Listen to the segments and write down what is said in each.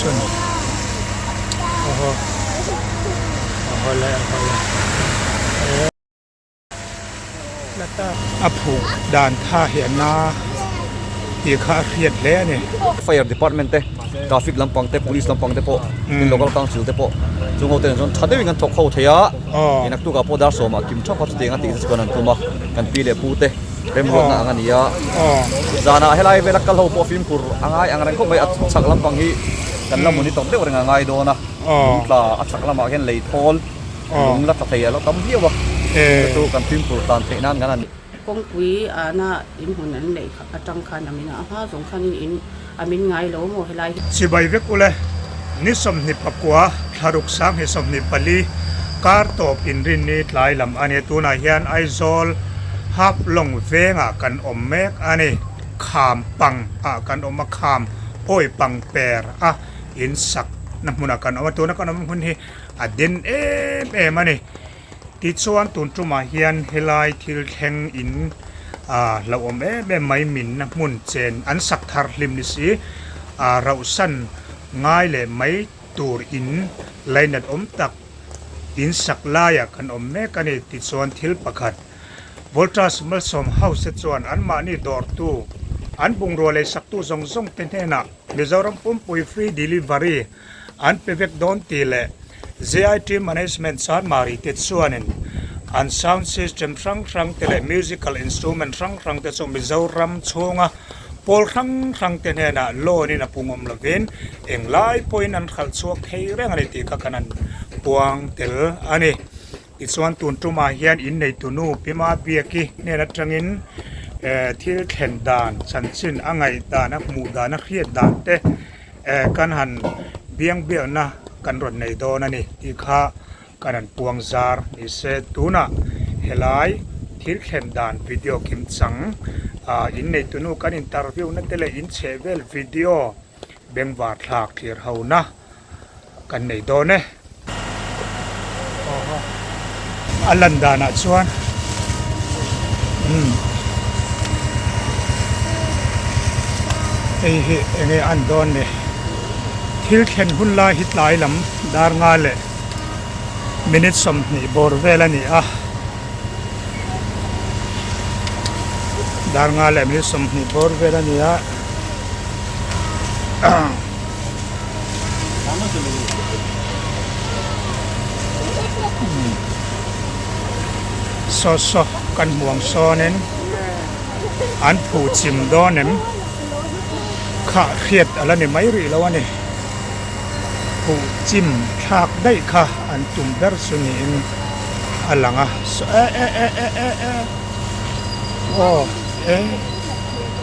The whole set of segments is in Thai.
ส่วนโอ้โหเลยแล้วก็ผูกด่านท่าเหียนนาที่ข้าเรียดแล้วเนี่ย Fire Department te, Traffic Lampang te, Police Lampang te po, in Local Council te po. Chung hotel chung thade wing kan thok ho thaya. Inak tu ka po dar so ma kim chok pat te nga ti sa kanan tuma kan pile pu te. Rem road na angan iya. Zana helai velak kal ho po film kur angai angan ko mai at sak lampang hi kan lamuni tom te orang angai do na. Tla at sak lam again late hall. Lung la thaya lo tam hiwa. Tu kan film kur tan te nan ganan. 公贵啊，那因婚人嚟啊，张看阿明啊，哈，仲看因阿明嗌佬冇去嚟。si bai vek ule ni som ni pakwa tharuk sang he som ni pali kar top in rin ni tlai lam ane tuna hian aizol hap long venga kan om mek ane kham pang kan om ma kham oi pang per in sak na muna kan om tuna kan om hun hi adin em ane ti chuan tun tuma hian helai thil theng in lo om be mai min na mun chen an sak thar hlim ni si rau san ngai le mai tur in lainat om tak in sak laya kan om me kan ti chuan thil pakhat voltas mal som house chuan an ma ni dor tu an bung ro le sak tu zong zong ten hena mizoram pum pui free delivery an pevek don ti le ZIT management san mari te chuanin an sound system rang tele musical instrument rang te so mizoram chunga pol rang te na lo ni na pungom lovin englai point an khal chuak thei reng ani ti ka kanan puang tel ani ti chuan tun tuma hian in nei tunu pima biaki ne na tangin thil thlen dan chanchin angai dana mu dana khriat dan te kan han biang na kan ron nei do na ni ti kha kanan puang zar ni se tuna helai thil thlen dan video kim chang in nei tunu kan interview na tele in chevel video bengwar thak thir hauna kan nei do ne alanda na chuan ei hi enge an don ne thil thlen hun la hit lai lam dar nga le minute som ni bor vela ni dar nga le minute som ni bor vela ni so kan muang so nen an phu chim do nem kha khiet ala ni mai ri lawa niผู้จิ้มทากได้ค่ะอันตุ่มเดอร์สุนีนอันหลังโอ้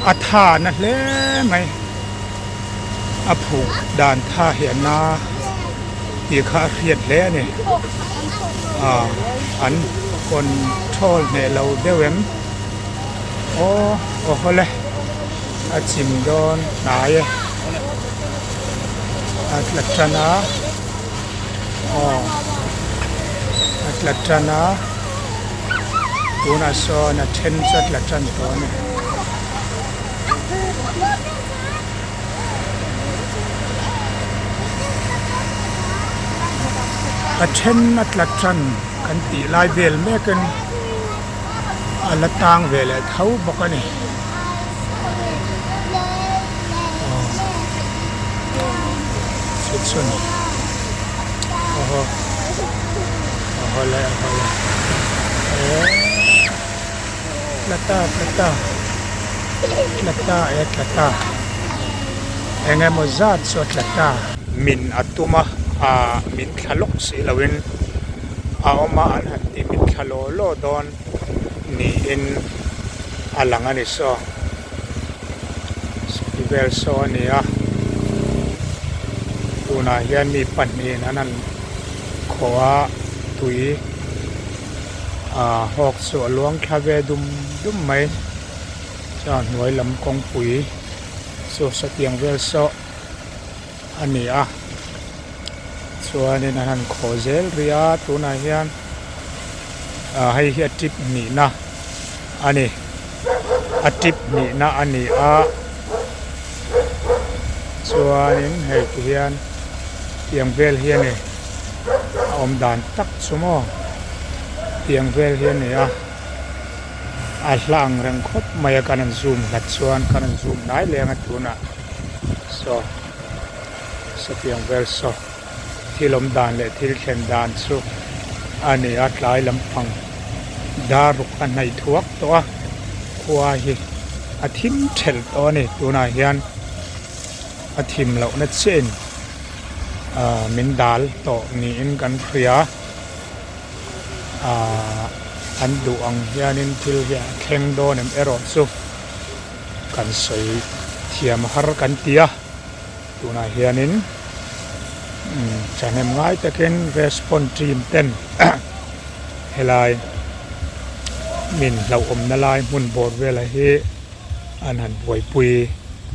อัฐานั่นเลยไหมผูกด่านท่าเหียนนาที่ข้าเรียดแล้วเนี่ยอันคนโทษเนี่ยเราเดี๋ยวโอ้เลยจิ้มโดนไหนAtlatana Atlatana Tuna so na 10 Atlatan to ne Atlatan kan ti lai vel me kan alatang vel thau bakaniส่วนเลยลาตาเองโมซาดสดลาตามินอัตุมามินขลุกสิลาวินเอามาอันหันติมินขโลโลดอนนี่อินอัลลังอันนี้โซสกิเวลโซนี่ตูน่าเฮียนมีปันนี้นั้นขอตุยหอกสวนหลวงคาเวดุมไหมจานหน่วยลำกองปุ๋ยสุสเตียงเวลโซอันนี้ส่วนนี้นั้นขอเซลเรียตูน่าเฮียนให้เฮียทิปนี่นะอันนี้ทิปนี่นะอันนี้ chuanin hei ti hian tiang vel hian ni om dan tak chumo tiang vel hian ni a hlang rang khop mai kan an zoom lat chuan kan an zoom nai lenga tuna so tiang vel so thilom dan le thil thlen dan chu ani a tlai lampang daruk an nei thuak to a khua hi a thim thel to ni tuna hian a thim lo na chen min dal to ni in kan khria an du ang hianin thil hian thleng don em ero chu kan soi thiam har kan tia tuna hianin chanem ngai takin response team ten helai min lo om na lai mun bor vela hi an han boi pui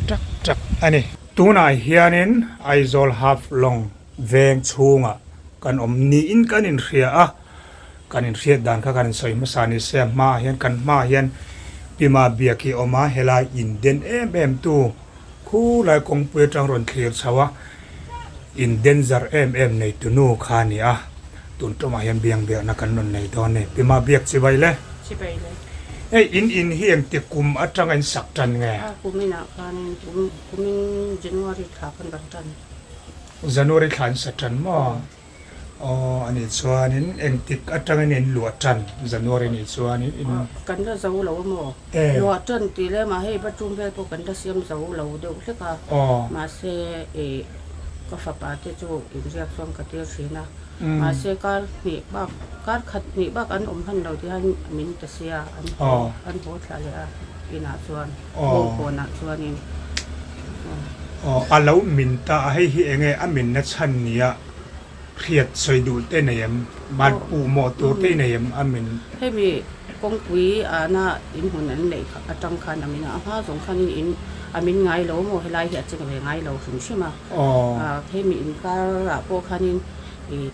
tak ani tuna hianin aizol half long veng chunga kan om ni in kan in ria kan in ria dan kha kan soi masani se ma hian kan ma hian pima biaki oma helai in den em tu khu lai kong pui tang ron clear chawa in danger nei tu nu khani tun to ma hian biang be na kan non nei don ne pima biak chi bai le ei in hiang te kum atang an sak tan nge kumina kanin kumin January tha kan ban tan January khan satan mo ani chuanin eng tik atang in luatan January ni chuanin in kan da zau lo mo luatan ti le ma hei patum ve ko kan da siam zau lo de hleka ma se ka fa pa te chu injek song ka te sina ma se kar ni ba kar khat ni ba kan han lo ti han min ta sia an ho thla le ina chuan ko na chuanin alo min ta hei hi enge amin na chan nia khiat soi du te neyam ban pu mo tur te neyam amin hei mi kong pui ana in hun an nei kha atang khan amina ha zong khan in amin ngai lo mo helai hi aching ve ngai lo hum shima hei mi in ka ra po khanin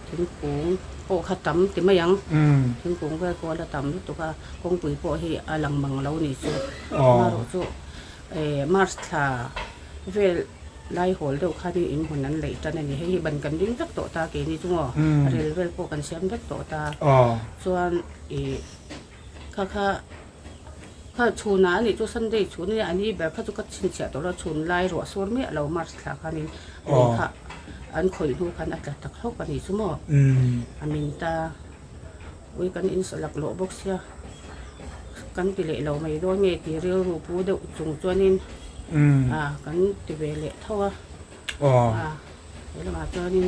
thing kung po khatam ti mayang thing kung ve ko la tam tu ka kong pui po hi alang mang lo ni chu ma ro chu mars tha vel lai hol do khani in hun an lei tan ani hei ban kan ding tak to ta ke ni chungo rel vel po kan siam vek to ta chuan kha chuna ni chu sunday chun ni ani ba kha chu ka chin chia to la chun lai ro sor me lo mars tha khani kha an khoi hu khan atla tak hok ani chumo amin ta ui kan in salak lo box ya kan ti le lo mai do nge ti reu ru pu de chung chuanin kan ti ve le thawa le ma chuanin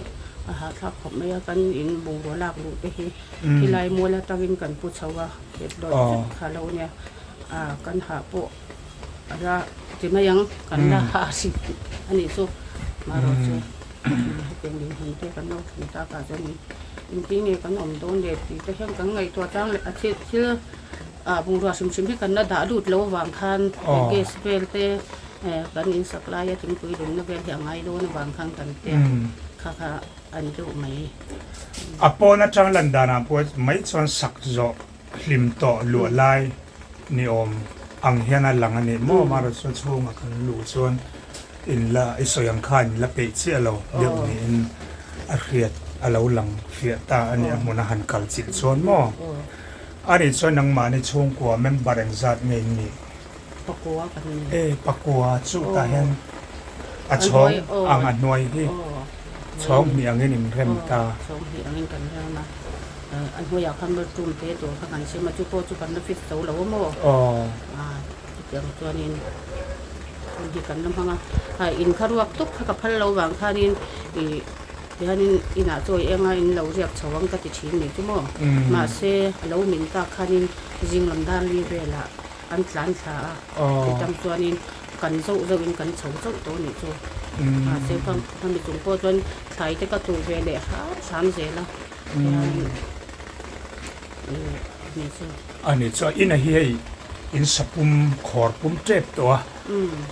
ha thak khop mai kan in bu ro lak lu te hi ti lai mo la tangin kan pu chawa ke do kha lo ne kan ha po ara ti mayang kan la ha si ani so ma ro chuเป็นลิงหุ่นเตกันนกหุ่นตากาจะมีจริงๆเนี่ยกันอมโดนเด็ดตีแต่เช่นกันไงตัวจ้างเลยอาทิตย์ที่บุรุษชิมที่กันน่าด่าดูดแล้ววางคันเกสเปลเตกันอินสักลายถึงคุยถึงนักเรียนอย่างไงโดนวางคันกันเตค่ะอันดูไหมปอนัจังลันดานาพวกไม่ส่วนสักโจลิมโตลัวไลนิอมอังเฮียนหลังอันนี้โมมาเราส่วนช่วงกันลู่ส่วนอินละอิสยังขันละเปิดเสียเราเดี๋ยวนี้อินอาเรียดเราหลังเฟียตาอันนี้มันหันกัลจิตส่วนโมอันนี้ส่วนนังมาในช่วงกว่าเมมบาร์เองจัดเงินนี่ปักกัวกันปักกัวจุตาเห็นช่องอังอันน้อยที่ช่องมีอังเงินเริ่มตาช่องมีอังเงินกันแล้วนะอันหัวอยากทำเป็นจุ่มเตะตัวข้างในเชื่อมาจุโปจุกันแล้วฟิตเสาเราโมเกี่ยวกับตัวนี้ที่กันน้ำพังอินคารุกตุกกับพันเราบางคานินที่ฮันอินาตัวเองอินเราเรียกชาววังกัติชินนี่จุโมมาเซ่เรามินตาคานินจิงลำดานลีเวล่อันหลานขาที่จำตัวนี้กันโซ่เราอินกันชาวโซ่ตัวนี้จูมาเซ่ฟังทำในจุ่มโปจนใส่แต่ก็ตัวเวล่ฮะ3 เซลละนี่จูอันนี้จะอินเฮียอินสับปุ่มขอดปุ่มเจ็บตัว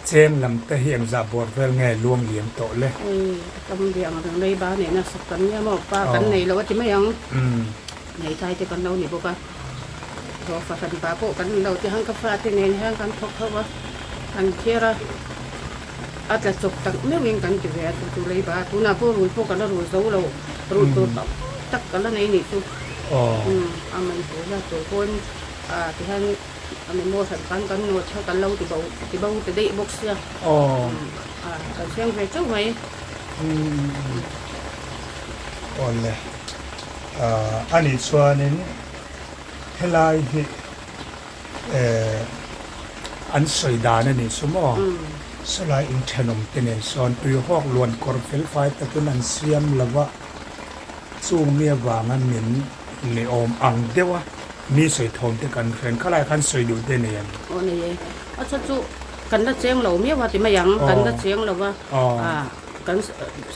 เจมลำตะเฮียงจับบอดเวลไงรวมเหลี่ยมโตเลยตำเดียงถึงในบ้านเนี่ยนะสักกันเนี่ยบอกป้ากันในเราก็จะไม่ยังในไทยจะกันเราเนี่ยบอกว่าเราฝากกันป้าโปกันเราจะหังกาแฟที่เนี่ยหังกันทกเขาว่าอันเชื่อ อาจจะจบตั้งไม่เวียงกันจะเวียตัวเลยบ้าตัวน่ะพวกรู้พวกกันแล้วรู้โซ่เรารู้ตัวตักกันแล้วในนี่ตัวอามันตัวละตัวคนที่ท่านอามันโม่สันกันโน้ตเท่ากันเราที่เบาจะได้บอกเสียกันเสียงไปเจ้าไหมอ่อนเลยอันนี้ส่วนนี้ให้ลายที่อันสวยดานั่นนี่สมอสลายอินเทนอมเตเนสอนตุยหอกล้วนคอร์เฟลไฟตะกุนันเสียมละวะซูเมียวางันเหม็นในอมอังเดียวะมีสวยทองแต่กันเฟนข้าลายขันสวยดูเตเนียนโอ้นี่อาจจะกันได้เสียงเราเมียว่าที่ไม่ยังกันได้เสียงเราว่ากัน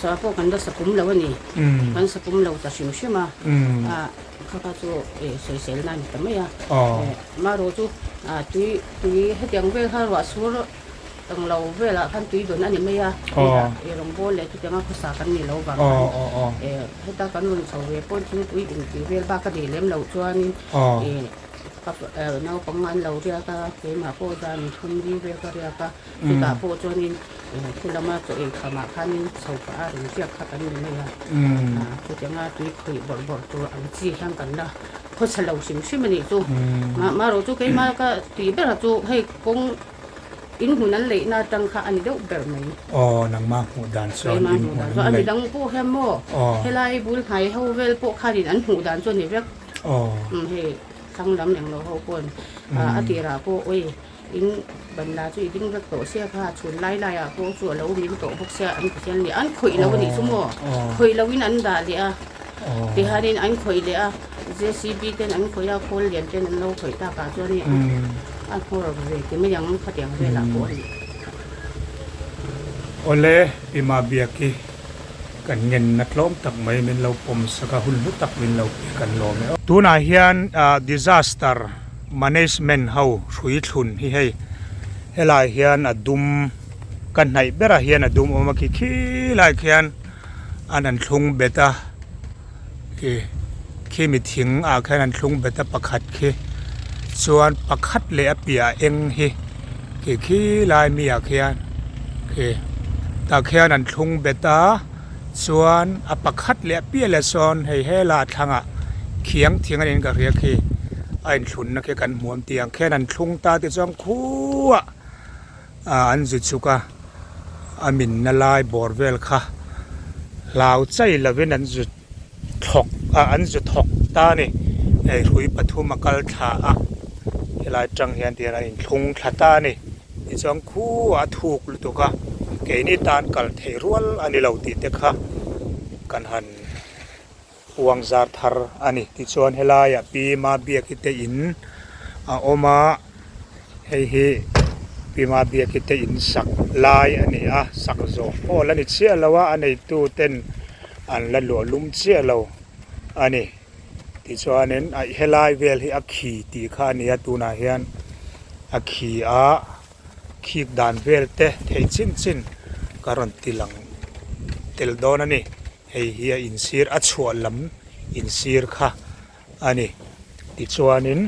สาพวกกันได้สกุลเราวนี่กันสกุลเราจะชิมใช่ไหมเขาก็จะเสียนั่นแต่ไม่อะมาโรจูตุยให้ยังเวลาว่าสู้ตั้งเราเวลาขั้นตุยโดนนั่นนี่ไม่อะลงโบเลยทุกอย่างภาษากันนี่เราบางให้ตากันรุ่นสาวเวปนทิ้งตุยถึงตุยเวลบ้าก็ดีเลี้ยงเราจวนกับน้าของมันเราเรียกก็เกี่ยมาโพจานี่ทุนดีเวลก็เรียกก็ที่ตาโพจนี่คุณละมาตัวเองขมาขันสาวป้าหรือเรียกขักันนี่ไม่อะทุกอย่างตุยคุยบ่นตัวอันจี้แข่งกันละเพราะฉะนั้นเราชิมมันนี่จูมาเราจูเกี่ยมาก็ตุยเบลจูให้กงอินหูนั้นเลยน่าจังค่ะอันนี้เดี๋ยวแบบไหนนังมาหูดานส่วนอินหูดานส่วนอันนี้ดังพวกแฮมโม่ให้ไล่บุญหายเขาเวลพวกข้าดินอันหูดานส่วนนี้เรียกให้ทั้งดำอย่างเราเขาควรอธิราพวกโอ้ยอินบรรดาจุดดิ้งเรียกโตเสียค่ะชุนไล่พวกส่วนเรามีโตพวกเสียอันเสียนี่อันคุยเราวันนี้สมมติคุยเราวินันดาเลยที่หาดินอันคุยเลยJCB เต้นอันคุยคนเรียนเต้นเราคุยตากาส่วนนี้อันพวกเราเลยที่ไม่ยังขัดแย้งเวลาพวกนี้โอเล่ปีมาเบียกีกันเงินนักล้อมตักไม่เป็นเราปมสกัดหุ่นหุตักเป็นเรากันล้อมตัวน่าเฮียนdisaster management เฮาช่วยทุนให้ลายเฮียนดุมกันไหนเบระเฮียนดุมออกมาขี้ลายเฮียนอันนั้นทุงเบต้าขี้มีทิ้งแค่นั้นทุงเบต้าประคัดส่วนประคัดเลี้ยเปียเองขี้ลายมีเฮียนตาเฮียนทุงเบต้าส่วนประคัดเลี้ยเปียและส่วนให้ลาทางเขียงเทียงอันนี้ก็เรียกไอ้ชุนนักกันหมวมเตียงแค่นั้นทุงตาที่จ้องคู่อันจุดสุกอามินนลายบอร์เวลค่ะลาวใจละเว้นอันจุดถกอันจุดถกตานี่ไอ้หุยปฐุมกัลถาลายจังเฮียนที่อะไรทุงทัตานี่ที่จ้องคู่ถูกลุตุกะเกนี่ตานกัลเทรวลอันนี้เราติดเด็กค่ะกันหันวงซาทาร์อันนี้ที่ชวนเฮลายปีมาเบียกิเตอินโอมาเฮปีมาเบียกิเตอินสักลายอันนี้สักโจโอ้แล้วนี่เชื่อแล้วว่าอันนี้ตู้เต้นอันละหลวลุมเชื่อเราอันนี้ที่ชวนนั้นเฮลายเวลให้อักขีตีข้านี้ตูนาเฮียนอักขีขีดานเวลเตะเทชินการันตีหลังเตลโดนันนี่ให้เฮียอินซีร์ชัวลำอินซีร์ค่ะอันนี้ติดชัวนิน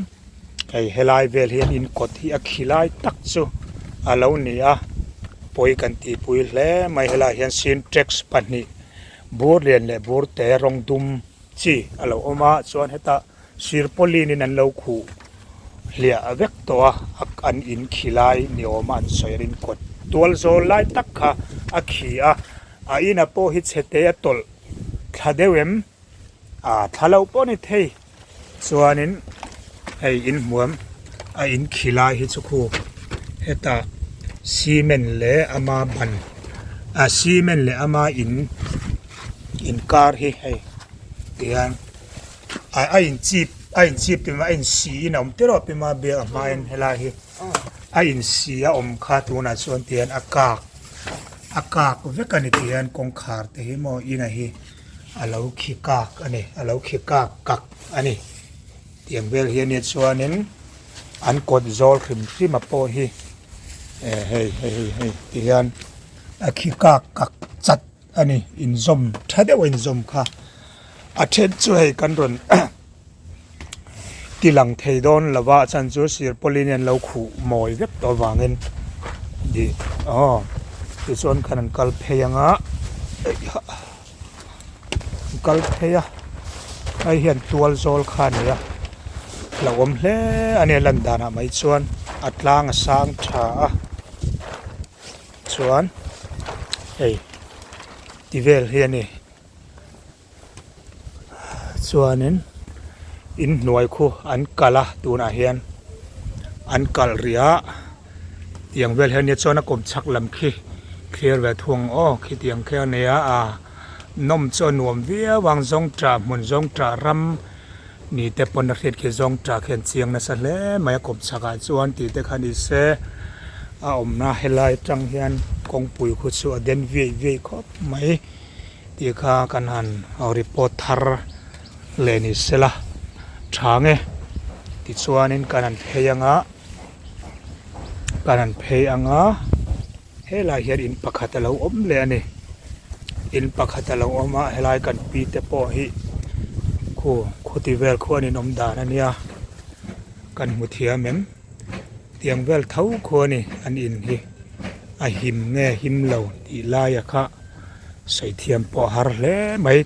ให้เฮลายเวลเฮียนอินกดที่อักขีลายตักจูอาลาวนี่ปอยกันตีปุยเล่ไม่เฮลายเฮียนซินเท็กซ์ปันนี่บูร์เรียนเล่บูร์เตะรองดุมจีอาลาวอมาชวนให้ตาซีร์พอลีนี่นั่นเราคู่เลียเวกตัวอันอินขีลายนิโอมันสอยรินกดตัวโซลายตักค่ะอักขีอินาโปฮิตเซเตยตลทัดเดวิมทะเลาปนิเทส่วนนี้ไออินหมวมอินขีลายฮิตสุคูเฮตาซีเมนเลอามาบันซีเมนเลอามาอินการฮิให้เดียนอินจีบเป็นว่าอินซีนะผมเตอร์เป็นมาเบียมาอินเฮลาฮิอินซีคาตูน่าส่วนเตียนอากาศเวกันนี่เตียนกงขาดแต่ฮิโมอินะฮิเราขี้กากอันนี้เราขี้กากกักอันนี้เตียงเวลเฮียนี่ส่วนนี้อันกดโซลขึ้นมาโปฮิเฮ้เตียนขี้กากกักจัดอันนี้อินซอมถ้าได้ว่าอินซอมค่ะอาเทนช่วยกันรุนที่หลังเทดอนละว่าฉันจูสิร์โพลิเนียนเราขู่มอยเว็บตัววางเงินดี ti chuan khan an kal phei anga kal phei a ai hian tual zol khan ya la om hle ane lan dana mai chuan atlang a sang tha a chuan ei tivel hian ni chuanin in hnuai khu an kala tuna hian an kal ria tiang vel hian ni chuan a kom chak lam khi clear ve thuang o khi tiang khe ania a nom chuan nuam via wang zong tra mun zong tra ram ni te pon ret khi zong tra khen chiang na sa hle mai kom chaka chuan ti te khani se a om na helai tang hian kong pui khu chu a den ve khop mai ti kha kan han au report thar le ni sela thange ti chuanin kanan pheyanga kanan pheyanga helai hian in pakhat alo om le ani in pakhat alo oma helai kan pi te po hi khuti vel khu ani nom dan ania kan mu thia mem tiang vel thau khu ani an in hi a him nge him lo ti lai a kha sai thiam po har hle mai